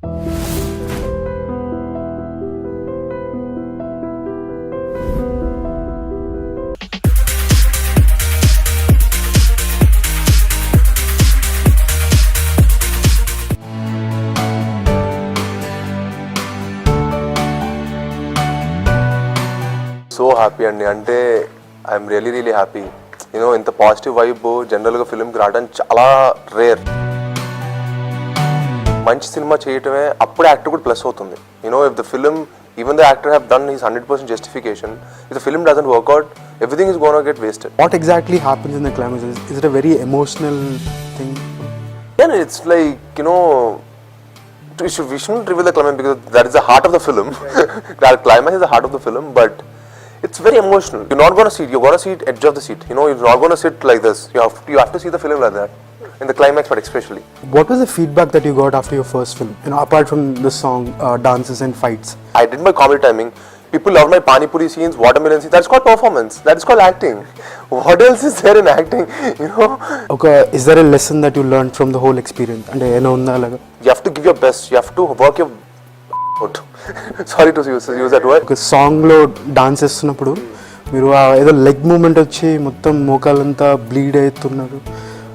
So happy and I'm really happy. ఇంత positive vibe జనరల్గా ఫిల్మ్కి రావడం చాలా రేర్. మంచి సినిమా చేయటమే అప్పుడే యాక్టర్ కూడా ప్లస్ అవుతుంది. If the film even the actor have done his 100% justification, if the film doesn't work out, everything is going to get wasted. What exactly happens in the climax? Is it a very emotional thing? Yeah, it's like, we shouldn't reveal the climax because that is the heart of the film. That climax is the heart of the film, but it's very emotional. You're not going to see it. You're going to see it edge of the seat. You're not going to sit like this. You have to see the film like that. In the climax, but especially. What was the feedback that you got after your first film? Apart from the song, dances and fights. I did my comedy timing. People love my pani puri scenes, watermelon scenes. That's called performance. That is called acting. What else is there in acting? Okay, is there a lesson that you learned from the whole experience? You have to give your best. You have to work your out. Sorry to use that word. Okay, song lo dance చేస్తున్నప్పుడు మీరు ఏదో leg moment వచ్చి మొత్తం మోకాలంతా bleed అవుతున్నారు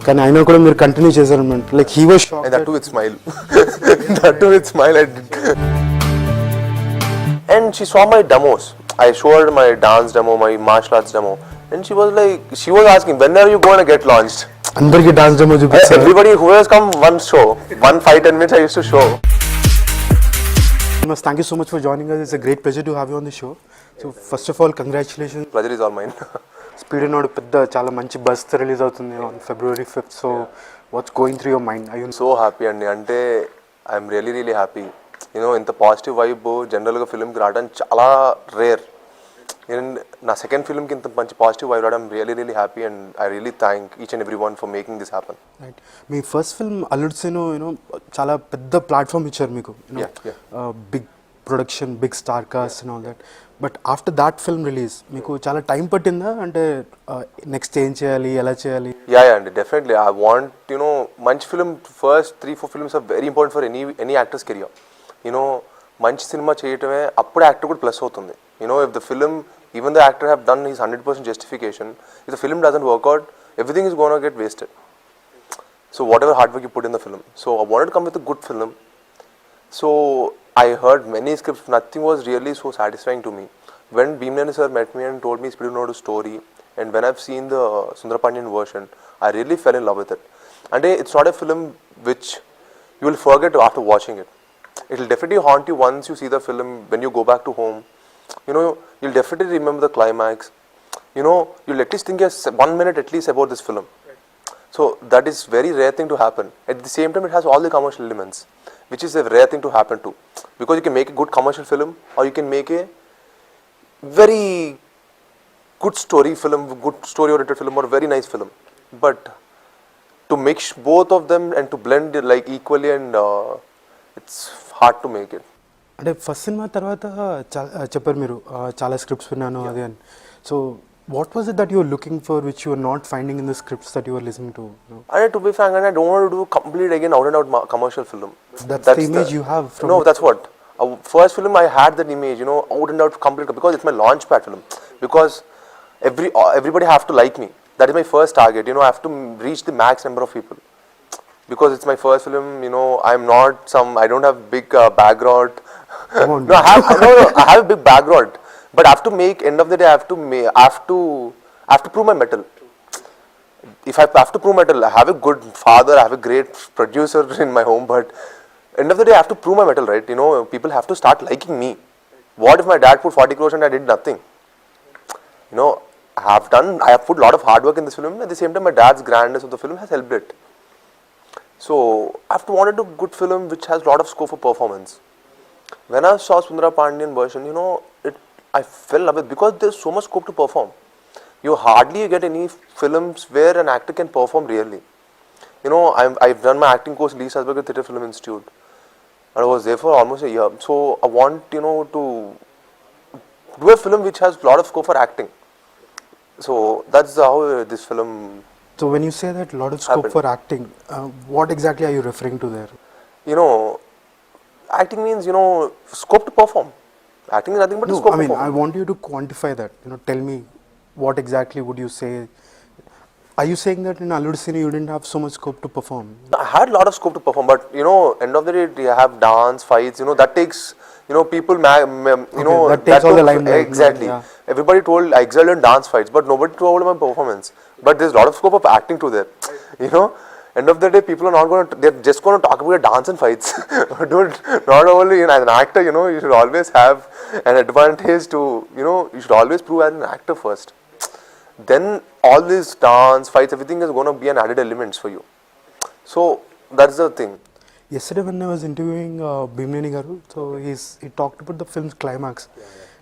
కానీ అయినా కూడా మీరు కంటిన్యూ చేశారన్నమాట. Like he was shocked. That too with smile. That too with smile I did. And she saw my demos. I showed my dance demo, my martial arts demo, and she was asking, when are you going to get launched? అందరికి dance demo చూపించారు. Everybody who has come one show, 5-10 minutes I used to show. Thank you so much for joining us. It's a great pleasure to have you on the show. So first of all, congratulations. Pleasure is all mine. Speed and Node పెద్ద చాలా మంచి bus release అవుతుంది on February 5th. So what's going through your mind? Are you so happy అంటే I'm really happy. ఇంత positive vibe జనరల్గా ఫిల్మ్కి రావడం చాలా rare. నా సెకండ్ ఫిల్మ్కి ఇంత మంచి పాజిటివ్ వైబ్ రావడం really happy and I really thank each and everyone for making this happen. Right. మీ ఫస్ట్ ఫిల్మ్ అల్లుడు సీను చాలా పెద్ద ప్లాట్ఫామ్ ఇచ్చారు మీకు. Big production, big star cast and all that. But after that film release మీకు చాలా time పట్టిందా? అంటే next ఏం చేయాలి, ఎలా చేయాలి? యా అండి, డెఫినెట్లీ ఐ వాంట్ మంచి film first 3-4 films are very important for any actor's career. మంచి సినిమా చేయటమే అప్పుడే యాక్టర్ కూడా ప్లస్ అవుతుంది. If the film even the actor have done his 100% justification, if the film doesn't work out, everything is going to get wasted. So whatever hard work you put in the film. So I wanted to come with a good film. So I heard many scripts, nothing was really so satisfying to me. When Bhimnani sir met me and told me Speed Nodu story, and when I've seen the Sundarapanian version, I really fell in love with it. And it's not a film which you will forget after watching it. It will definitely haunt you once you see the film. When you go back to home, you'll definitely remember the climax. You'll at least think 1 minute at least about this film. So that is very rare thing to happen. At the same time, it has all the commercial elements, which is a rare thing to happen too. Because you can make a good commercial film, or you can make a very good story film, good story-oriented film, or very nice film. But to mix both of them and to blend it like equally, and it's hard to make it. అంటే first cinema తర్వాత చెప్పారు మీరు చాలా scripts విన్నాను అది అని. So what was it that you are looking for which you are not finding in the scripts that you are listening to? To be frank, I don't want to do complete again out and out commercial film. That's the image you have from... No, that's what. First film I had that image, out and out complete, because it's my launch pad film. Because everybody have to like me. That is my first target. I have to reach the max number of people. Because it's my first film, I don't have big background. No, I have a big background, but I have to make. End of the day, I have to prove my mettle. If I have to prove my mettle, I have a good father, I have a great producer in my home, but end of the day, I have to prove my mettle, right? People have to start liking me. What if my dad put 40 crores and I did nothing? I have put a lot of hard work in this film. At the same time, my dad's grandness of the film has helped it. So I have to wanted a good film which has a lot of scope for performance. When I saw Sundarapanian version, I fell in love with it because there's so much scope to perform. You hardly get any films where an actor can perform really. I've done my acting course Lee Salzberger Theatre Film Institute, and I was there for almost a year. So I want to do a film which has a lot of scope for acting. So that's how this film. So when you say that lot of scope for acting, what exactly are you referring to there? acting means, you know, scope to perform. Acting is nothing but a No, scope I to mean, perform. I want you to quantify that. You know, tell me what exactly would you say? Are you saying that in Alludu Cine you didn't have so much scope to perform? I had a lot of scope to perform, but you know, end of the day, you have dance, fights. You know, that takes, you know, people. You know, that takes all the limelight. exactly. Yeah. Everybody told I excelled in dance fights, but nobody told my performance. But there's a lot of scope of acting to there. You know, end of the day, people are not going to. They're just going to talk about dance and fights. Dude, not only as an actor, you know, you should always have an advantage to. You know, you should always prove as an actor first. Then all this dance, fights, everything is going to be an added elements for you. So that's the thing. Yesterday when I was interviewing Bhimneni Garu, so he talked about the film's climax,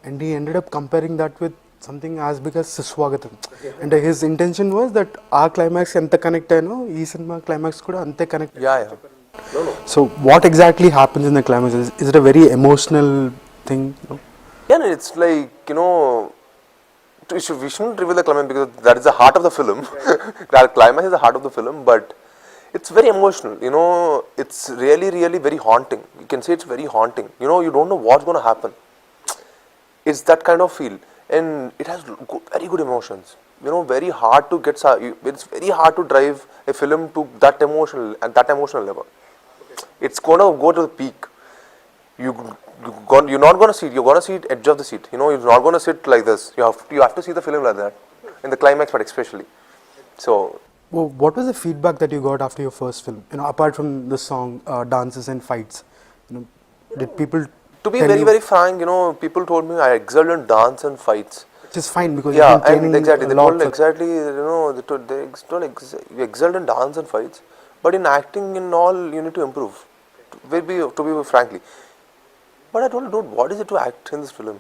and he ended up comparing that with something as big as Siswagatam. And his intention was that our climax enta connect ayino, ee cinema climax kuda ante connect. Yeah. So what exactly happens in the climax? Is it a very emotional thing? No? Yeah, and it's like, you know, we shouldn't reveal the climax because that is the heart of the film. That climax is the heart of the film, but it's very emotional. You know, it's really, really very haunting. You can say it's very haunting. You know, you don't know what's going to happen. It's that kind of feel, and it has very good emotions. You know, very hard to get. It's very hard to drive a film to that emotional at that emotional level. It's gonna go to the peak. You're not gonna see it. You're gonna see it edge of the seat. You know, you're not gonna sit like this. You have to see the film like that, in the climax part especially. So. Well, what was the feedback that you got after your first film? You know, apart from the song, dances and fights, you know, did people? To be tell very, you, very frank, you know, people told me I excelled in dance and fights. which is fine because Yeah, you've been training and exactly, a they lot told for- exactly, you know, you excelled in dance and fights, but in acting and all, you need to improve. To be frankly. But I told him, dude, what is it to act in this film?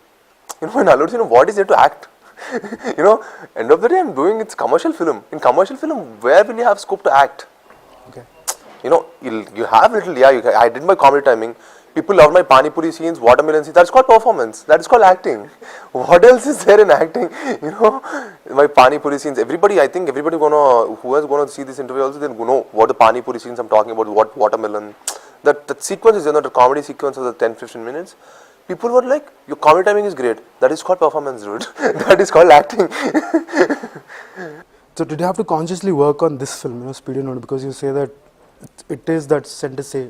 You know, in Alludu, you know, what is it to act? You know, end of the day, I'm doing it's commercial film. In commercial film, where will you have scope to act? Okay. You know, you have little, yeah, I did my comedy timing. People love my pani puri scenes, watermelon scenes. That's called performance. That is called acting. What else is there in acting? You know, my pani puri scenes. I think everybody who is gonna see this interview also, then know what the pani puri scenes I'm talking about. What watermelon. That sequence is, you know, the comedy sequence of the 10-15 minutes. People were like, your comedy timing is great. That is called performance, dude. That is called acting. So did you have to consciously work on this film, you know, Speedy Note, because you say that it is that center say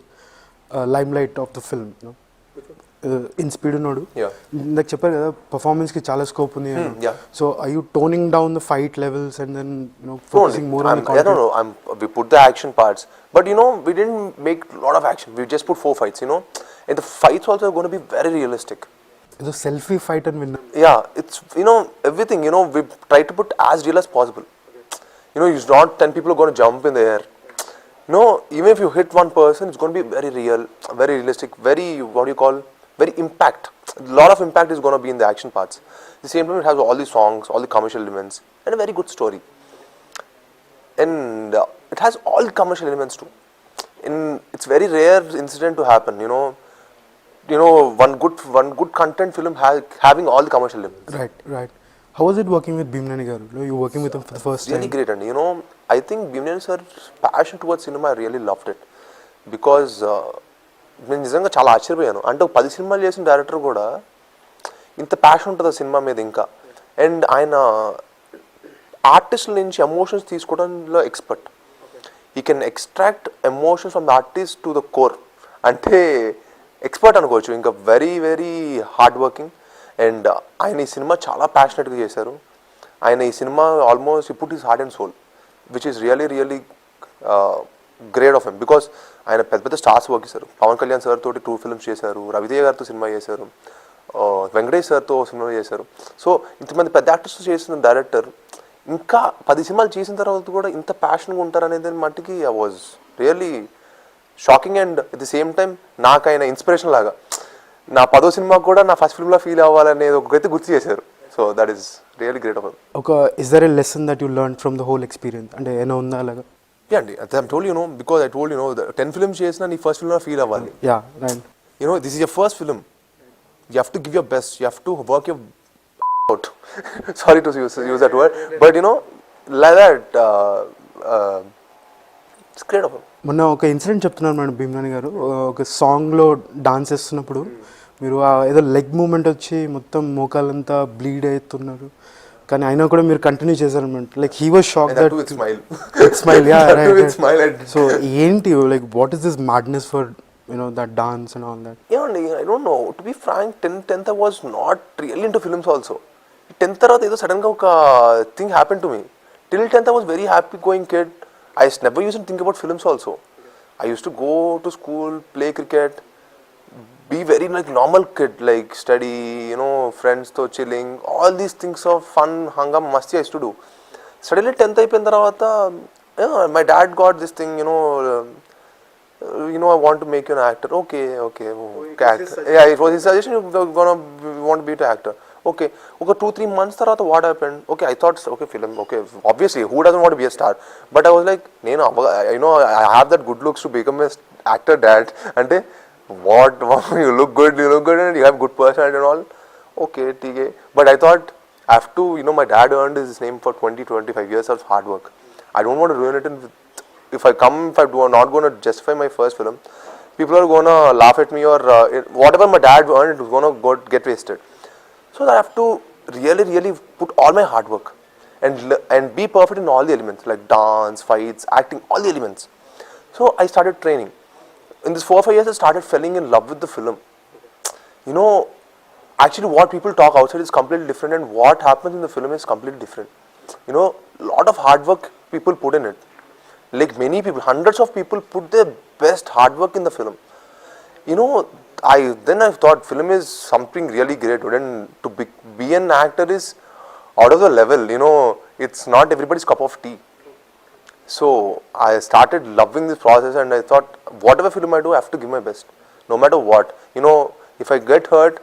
limelight of the film, you know. In Speedy Note, Yeah. like చెప్పారు కదా performance కి చాలా scope ఉంది. Yeah. So are you toning down the fight levels and then, you know, focusing more on the content? No. We put the action parts, but you know, we didn't make a lot of action. We just put 4 fights, you know, and the fights also are going to be very realistic. It's a selfie fight and winner. Yeah, it's, you know, everything, you know, we try to put as real as possible. You know, it's not 10 people are going to jump in the air. No, even if you hit one person, it's going to be very real, very realistic, very, what do you call, very impact. A lot of impact is going to be in the action parts. At the same time, it has all the songs, all the commercial elements, and a very good story. And it has all the commercial elements too. And it's very rare incident to happen, you know. You know, one good content film having all the commercial elements. Right. How was it working with Bhimnani Garu? You know, you working with him for the first time. Really great, and you know, I think Bhimnani sir's passion towards cinema, I really loved it. Because నేను నిజంగా చాలా ఆశ్చర్యపోయాను. అంటే 10 సినిమాలు చేసిన director కూడా ఇంత passion ఉంటుంది ఆ సినిమా మీద ఇంకా. అండ్ ఆయన ఆర్టిస్టుల నుంచి ఎమోషన్స్ తీసుకోవడంలో expert. He can extract emotions from the artist to the core. అంటే ఎక్స్పర్ట్ అనుకోవచ్చు. ఇంకా very very hard working. And ఆయన ఈ సినిమా చాలా ప్యాషనెట్గా చేశారు. ఆయన ఈ cinema almost put his heart and soul, which is really great of him. Because ఆయన పెద్ద పెద్ద స్టార్స్ వర్క్ చేశారు. పవన్ కళ్యాణ్ సార్ తోటి 2 ఫిల్మ్స్ చేశారు, రవితేజ గారితో సినిమా చేశారు, వెంకటేష్ సార్తో సినిమా చేశారు. సో ఇంతమంది పెద్ద ఆర్టిస్ట్ చేసిన డైరెక్టర్ ఇంకా 10 సినిమాలు చేసిన తర్వాత కూడా ఇంత ప్యాషన్గా ఉంటారనేది మట్టికి I was really shocking. And at the same time నాకు ఆయన ఇన్స్పిరేషన్ లాగా నా 10వ సినిమా కూడా నా ఫస్ట్ ఫిల్మ్లో ఫీల్ అవ్వాలనేది ఒకరైతే గుర్తు చేశారు. So that is really great of. Is there a lesson that you learned from the whole experience? అంటే ఏమైనా ఉందా అలాగా? Yeah, అండి. I told you know, because I told you know 10 films చేసినా నీ ఫస్ట్ ఫిల్మ్లో ఫీల్ అవ్వాలి. Yeah, right. You know, this is your first film. You have to give your best. You have to work your out. Sorry to use that word, but you know, like that, it's great of him. మొన్న ఒక incident చెప్తున్నారు madam భీమ్రాని గారు, ఒక సాంగ్లో dance చేస్తున్నప్పుడు మీరు ఏదో leg moment వచ్చి మొత్తం మోకాలంతా బ్లీడ్ అవుతున్నారు, కానీ అయినా కూడా మీరు కంటిన్యూ చేశారు madam. Like he was shock that with smile. Smile. Yeah That too with right. smile. So ఏంటి like what is this madness for that dance and all that? Yeah, I don't know. To be frank, 10th I was not really into films also. 10th తర్వాత ఏదో సడన్గా ఒక thing happen to me. Till 10th I was very happy going kid. I never used to think about films also. I used to go to school, play cricket, be very like normal kid, like study, friends to chilling, all these things of fun, hangam, masti I used to do. Suddenly 10th అయిపోయిన తర్వాత my dad got this thing, I want to make you an actor. Okay, actor. Yeah, it was his suggestion, you want to be an actor. Okay, 2-3 months తర్వాత what happened? Okay, I thought, okay, film, okay, obviously, who doesn't want to be a star? But I was like, I have that good looks to become an actor, dad. Ante, what, you look good, and you have good personality and all. Okay, TK. But I thought, I have to, my dad earned his name for 20-25 years of hard work. I don't want to ruin it if I'm not going to justify my first film, people are going to laugh at me, or whatever my dad earned, it was going to get wasted. So I have to really put all my hard work and be perfect in all the elements, like dance, fights, acting, all the elements. So I started training. In this 4 or 5 years, I started falling in love with the film. Actually what people talk outside is completely different, and what happens in the film is completely different. Lot of hard work people put in it. Like many people, hundreds of people put their best hard work in the film. I thought film is something really great, and to be an actor is out of the level. It's not everybody's cup of tea. So I started loving this process, and I thought, whatever film I do, I have to give my best, no matter what. If I get hurt,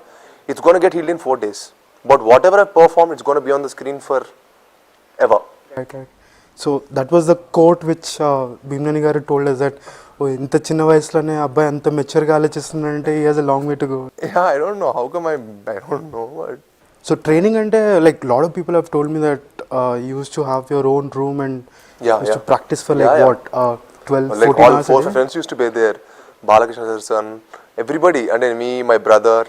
it's going to get healed in 4 days. But whatever I perform, it's going to be on the screen forever. Right. So that was the quote which భీమ్రాని గారు told us that, ఇంత చిన్న వయసులోనే అబ్బాయి అంత మెచ్యూర్గా ఆలోచిస్తున్నాడంటే he has a long way to go. Yeah, I don't know. How come I don't know. But So training అంటే like lot of people have told me that you used to have your own room and used to practice for like what 12, like 14 all hours 4 a day? friends used to be there. Balakrishna sir's son, everybody, and then me, my brother,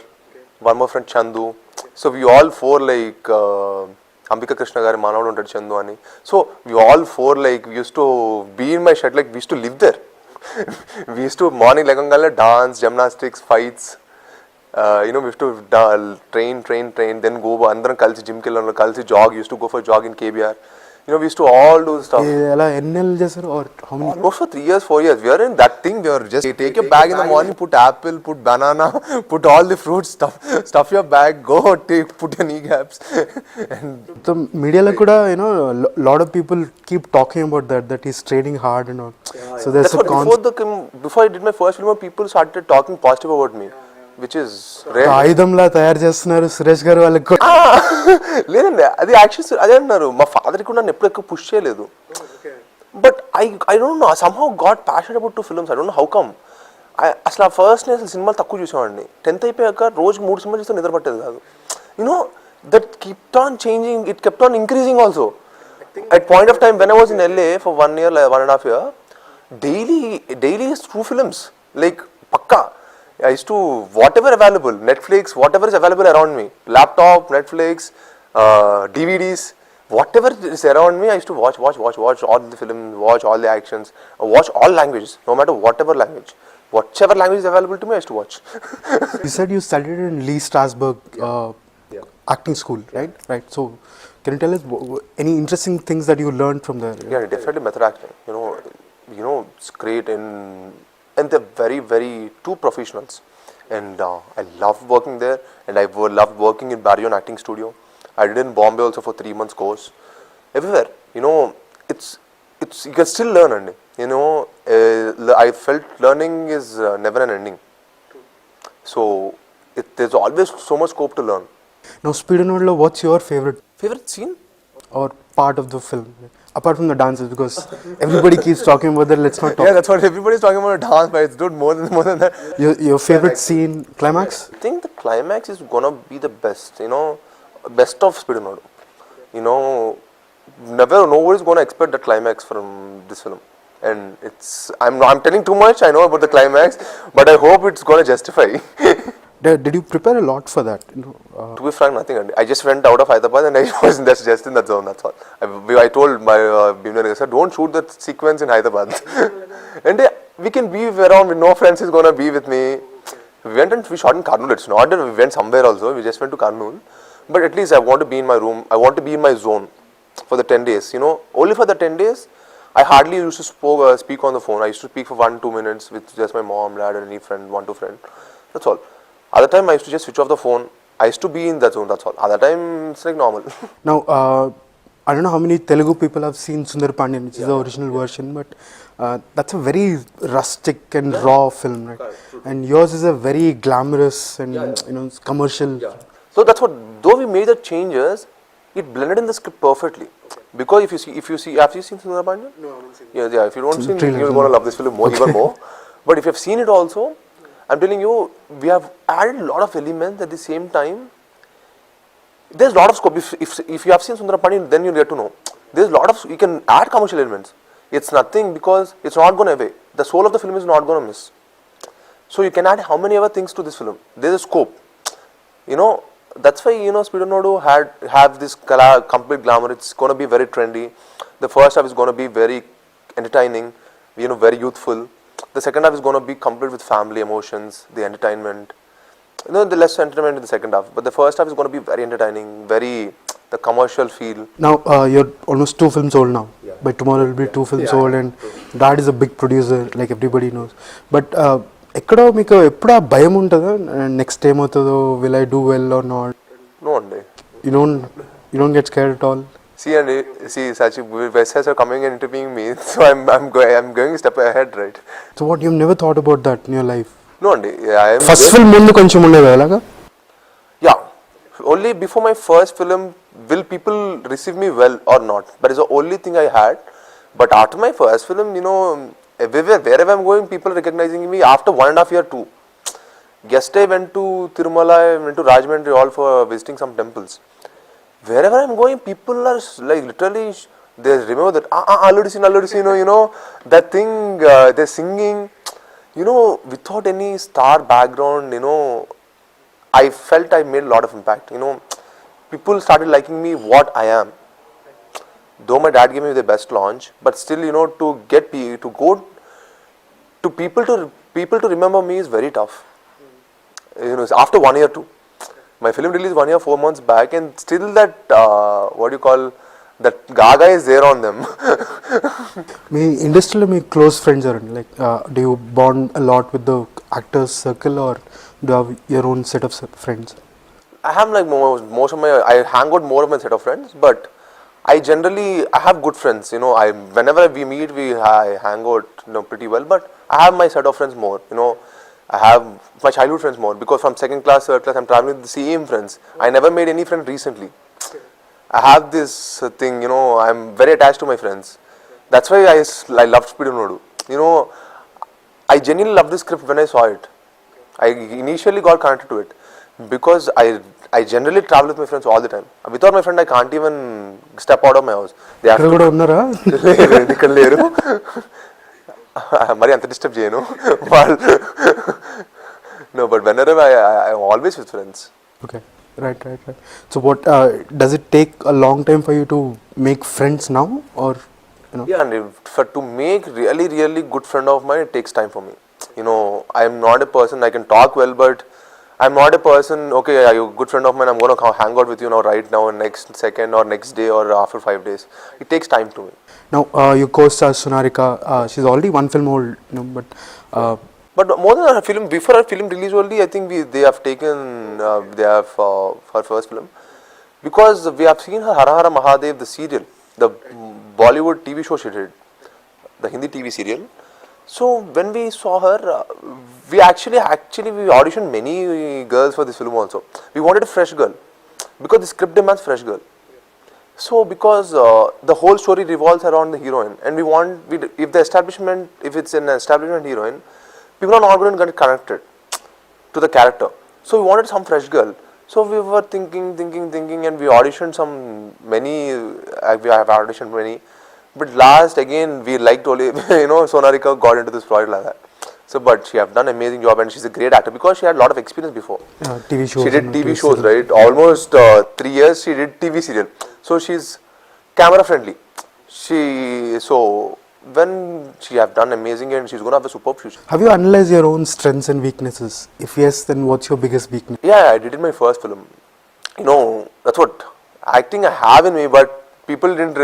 one more friend Chandu. So we all 4 like Ambika Krishna garu manavadu untadu Chandu ani. So we all 4 like we used to be in my shed, like we used to live there. We used to morning legangala dance, gymnastics, fights. We used to train, then go andaram kalisi gym ki vellam, kalisi jog, used to go for jog in KBR. We used to all do stuff. ఎలా ఎన్నెళ్ళు చేశారు or how many? Almost for 3 years, 4 years. We are in that thing. We are just take your bag in the morning, put apple, put banana, put all the fruits, stuff your bag, go put your kneecaps. And So మీడియాలో కూడా lot of people keep talking about that he's training hard and all. So there's that's a what before I did my first film, people started talking positive about me, which is rare. ఆయుధంలా తయారు చేస్తున్నారు సురేష్ గారు వాళ్ళకి కూడా. లేదండి, అది actually అదే అన్నారు. మా ఫాదర్కి కూడా నన్ను ఎప్పుడు ఎక్కువ పుష్ చేయలేదు. But I don't know, somehow got passionate about 2 films. I don't know how come. అసలు ఆ ఫస్ట్ నేను అసలు సినిమాలు తక్కువ చూసేవాడిని. 10th అయిపోయాక రోజు 3 సినిమాలు చూస్తే నిద్ర పట్టేది కాదు. That kept on changing, it kept on increasing also. At point of time when I was in LA for 1 year, 1.5 year, daily is 2 films, like pakka. I used to, whatever available, Netflix, whatever is available around me, laptop, Netflix, DVDs, whatever is around me, I used to watch all the films, watch all the actions, watch all languages, no matter whatever language. Whichever language is available to me, I used to watch. You said you studied in Lee Strasberg acting school, right? Right. So can you tell us any interesting things that you learned from there? Yeah, definitely method acting. It's great, and they're very, very two professionals. And I love working there, and I loved working in Baryon Acting Studio. I did in Bombay also for 3 months course. Everywhere, it's you can still learn, and I felt learning is never an ending. So there's always so much scope to learn. Now, Speed and Order, what's your favorite Scene? or part of the film? Apart from the dances, because everybody keeps talking about that. Let's not talk. Yeah, that's what everybody's talking about, dance, but it's more than that. Your favorite scene, climax? I think the climax is gonna be the best. Best of Speed and Order. Nobody's gonna expect the climax from this film. And I'm telling too much, I know about the climax, but I hope it's going to justify. Did you prepare a lot for that? To be frank, nothing. I just went out of Hyderabad and I was just in that zone, that's all. I told my Bhimna, sir, don't shoot that sequence in Hyderabad. And we can be around, with no friends is going to be with me. We went and we shot in Karnool. It's not that we went somewhere also, we just went to Karnool. But at least I want to be in my room, I want to be in my zone for the 10 days. Only for the 10 days, I hardly used to speak on the phone. I used to speak for 1-2 minutes with just my mom, dad, and any friend, 1-2 friend. That's all. Other time I used to just switch off the phone. I used to be in that zone, that's all. Other time it's like normal. Now, I don't know how many Telugu people have seen Sundar Pandian, which is the original version, but that's a very rustic and raw film, right? And yours is a very glamorous and commercial. So that's what, though we made the changes, it blended in the script perfectly. Because if you see, have you seen Sundar Pandian? No, I haven't seen it. Yeah, if you don't see it, you're going to love this film more, even more. But if you have seen it also, I'm telling you, we have added a lot of elements at the same time. There's a lot of scope. If you have seen Sundar Pandian, then you get to know. There's a lot of, you can add commercial elements. It's nothing because it's not going away. The soul of the film is not going to miss. So you can add how many other things to this film. There's a scope. That's why, Speed of Nodu have this complete glamour. It's going to be very trendy. The first half is going to be very entertaining, very youthful. The second half is going to be complete with family emotions, the entertainment. The less entertainment in the second half. But the first half is going to be very entertaining, the commercial feel. Now, you're almost 2 films old now. Yeah. By tomorrow, you'll be 2 films old, and Dad is a big producer, like everybody knows. But ఎక్కడో మీకు ఎప్పుడు ఆ భయం ఉంటుందా next ఏమవుతుందో will I do well or not no అండి you don't get scared at all see Sachi Westers are coming and interviewing me, so I'm going a step ahead, right? So what, you've never thought about that in your life? No అండి, first film ముందు కొంచెం ఉండేది అలాగా. Yeah, only before my first film will people receive me well or not, that is the only thing I had. But after my first film, everywhere, wherever I'm going, people recognizing me after 1.5 years too. Yesterday I went to Tirumala, I went to Rajahmundry all for visiting some temples. Wherever I'm going, people are like literally, they remember that, already seen, that thing, they're singing, without any star background, I felt I made a lot of impact, people started liking me what I am. Though my dad gave me the best launch, but still, to go to people to remember me is very tough. After 1 year too. My film released 1 year, 4 months back, and still that, that gaga is there on them. మీ ఇండస్ట్రీలో మీ close friends ఎవరండి, like do you bond a lot with the actors circle or do have your own set of friends? I have like most of my, I hang out more of my set of friends, but I have good friends, whenever we meet, I hang out, pretty well, but I have my set of friends more, I have my childhood friends more, because from second class, third class, I'm traveling with the same friends. I never made any friend recently. I have this thing, I'm very attached to my friends. That's why I loved Speed of Nodu. I genuinely loved the script when I saw it. I initially got connected to it, because I generally travel with my friends all the time. Without my friend, I can't even step out of my house. They have కూడా ఉన్నారా? ఇక్కడ లేరు, మరి అంత disturb చేయను. No, but whenever I'm always with friends. Okay, right. So what, does it take a long time for you to make friends now, or Yeah, and to make really good friend of mine, it takes time for me. I'm not a person, I can talk well, but I'm not a person, okay, you're a good friend of mine, I'm going to hang out with you now, right now, next second or next day or after 5 days. It takes time to me. Now, your co-star Sonarika, she's already 1 film old, but more than her film, before her film release only, I think they have taken, her first film, because we have seen her Hara Hara Mahadev, the serial, the Bollywood TV show she did, the Hindi TV serial. So when we saw her, we actually we auditioned many girls for this film also. We wanted a fresh girl, because the script demands fresh girl. So because the whole story revolves around the heroine, and if it's an establishment heroine, people are not going to get connected to the character. So we wanted some fresh girl. So we were thinking, and we auditioned we have auditioned many. But last again we liked only Sonarika got into this project like that. So but she have done amazing job and she's a great actor because she had a lot of experience before. TV shows. She did and TV shows, serials. right? Almost 3 years she did TV serial. So she's camera friendly. So when she have done amazing and she's gonna have a superb future. Have you analyzed your own strengths and weaknesses? If yes, then what's your biggest weakness? Yeah, I did in my first film. That's what acting I have in me, but people didn't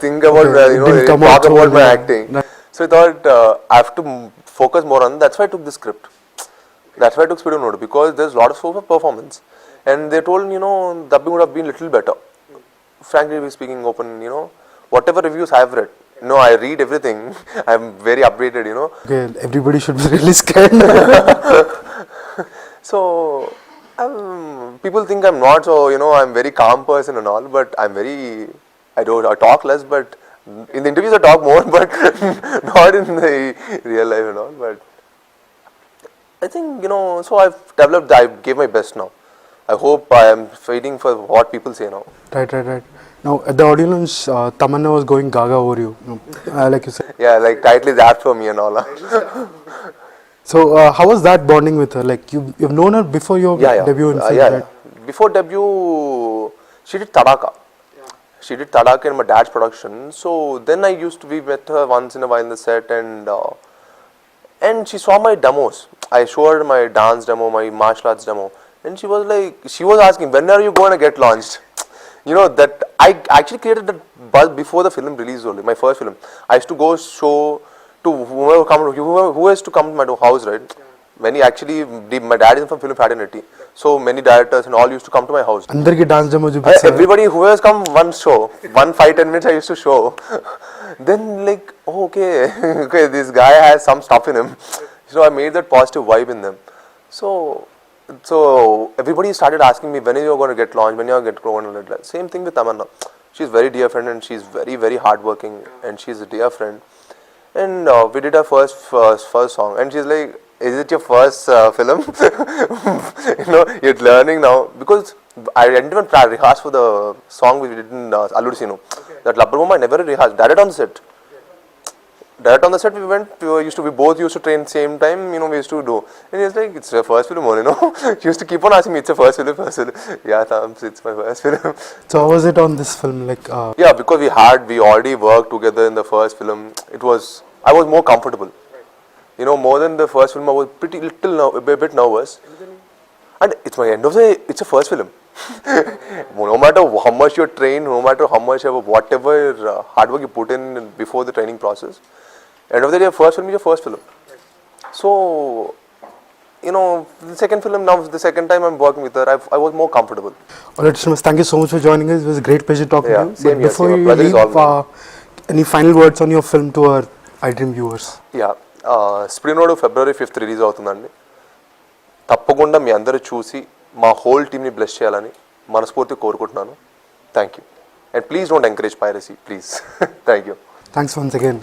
think about Okay, it didn't come talk out about through my the- acting. Right. So I thought I have to focus more on. That's why I took the script. That's why I took Speed of Note because there's a lot of scope for performance, and they told dubbing would have been little better. Frankly speaking, open, whatever reviews I've read. I read everything. I'm very updated. Okay, everybody should be really scared. So people think I'm not so I'm very calm person and all, but I talk less, but in the interviews I talk more, but not in the real life and all. But I think so I gave my best now. I hope I am fighting for what people say now. Right. Now at the audio launch, Tamannah was going gaga over you. Like you said. Yeah, like title is apt for me and all. So how was that bonding with her? Like you've known her before your debut in film, right? Before debut, she did Tadaka. She did Tadaka in my dad's production. So then we met her once in a while in the set, and she saw my demos. I showed her my dance demo, my martial arts demo, and she was asking, when are you going to get launched? That I actually created that buzz before the film release only, my first film. I used to go show to who has to come to my house, right? When he actually, my dad is from film fraternity, so many directors and all used to come to my house. అందరికి dance demo చూపించారు. Everybody who has come one show, 5-10 minutes I used to show. Then okay, this guy has some stuff in him. So I made that positive vibe in them. So everybody started asking me, when are you going to get launched, when are you going to get launched. Same thing with Tamannah. She's very dear friend and she's very, very hardworking and she's a dear friend. And we did our first song and she's like, is it your first film? You're learning now. Because I didn't even rehearse for the song we did in Alludu Sinu. That Labbar Bomma I never rehearsed. Direct on the set we both used to train same time, we used to do. And he was like, it's your first film only, She used to keep on asking me, it's your first film. Yeah, Thams, it's my first film. So how was it on this film? Yeah, because we already worked together in the first film. I was more comfortable. More than the first film, I was a bit nervous. And it's my end of the day, it's a first film. No matter how much you're trained, no matter how much whatever hard work you put in before the training process, end of the day, first film is your first film. So, the second film, now the second time I'm working with her, I was more comfortable. Alright, Sreenivas, thank you so much for joining us. It was a great pleasure talking to you. Same here, Before same. you Pleasure is leave, all any final words on your film to our iDream viewers? Yeah, Speed of Note February 5th release అవుతుందండి. తప్పకుండా మీ అందరూ చూసి మా whole టీమ్ని bless చేయాలని మనస్ఫూర్తిగా కోరుకుంటున్నాను. Thank you. And please don't encourage piracy, please. Thank you. Thanks once again.